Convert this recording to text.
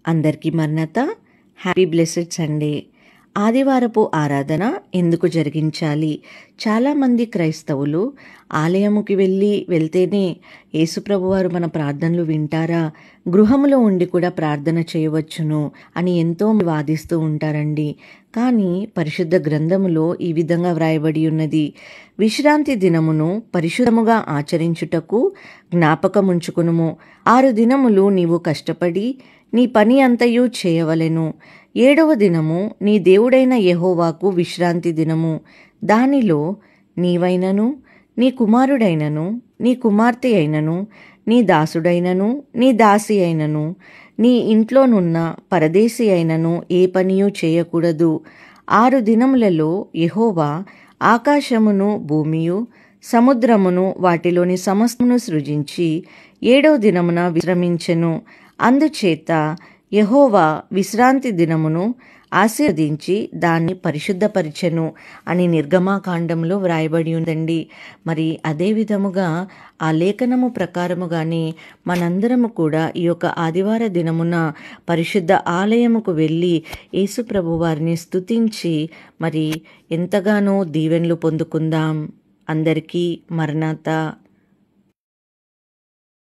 అందరికీ మర్నత. Happy blessed Sunday. ఆదివారపు ఆరాధన ఎందుకు జరిగించాలి? చాలామంది క్రైస్తవులు ఆలయముకి వెళ్తేనే యేసుప్రభువారు మన ప్రార్థనలు వింటారా, గృహములో ఉండి కూడా ప్రార్థన చేయవచ్చును అని ఎంతో వాదిస్తూ ఉంటారండి. కానీ పరిశుద్ధ గ్రంథములో ఈ విధంగా వ్రాయబడి ఉన్నది: విశ్రాంతి దినమును పరిశుద్ధముగా ఆచరించుటకు జ్ఞాపకముంచుకునుము. 6 దినములు నీవు కష్టపడి నీ పని అంతయు చేయవలెను. 7వ దినము నీ దేవుడైన యెహోవాకు విశ్రాంతి దినము. దానిలో నీవైనను, నీ కుమారుడైనను, నీ కుమార్తె అయినను, నీ దాసుడైనను, నీ దాసి అయినను, నీ ఇంట్లోనున్న పరదేశి అయినను ఏ పనియూ చేయకూడదు. 6 దినములలో యెహోవా ఆకాశమును, భూమియు, సముద్రమును, వాటిలోని సమస్తమును సృజించి 7వ దినమున విశ్రమించెను. అందుచేత యెహోవా విశ్రాంతి దినమును ఆశీర్వదించి దాన్ని పరిశుద్ధపరిచెను అని నిర్గమాకాండంలో వ్రాయబడి ఉందండి. మరి అదే విధముగా ఆ లేఖనము ప్రకారముగానే మనందరము కూడా ఈ యొక్క ఆదివార దినమున పరిశుద్ధ ఆలయముకు వెళ్ళి యేసుప్రభు వారిని స్తుతించి మరి ఎంతగానో దీవెనలు పొందుకుందాం. అందరికీ మరణాత.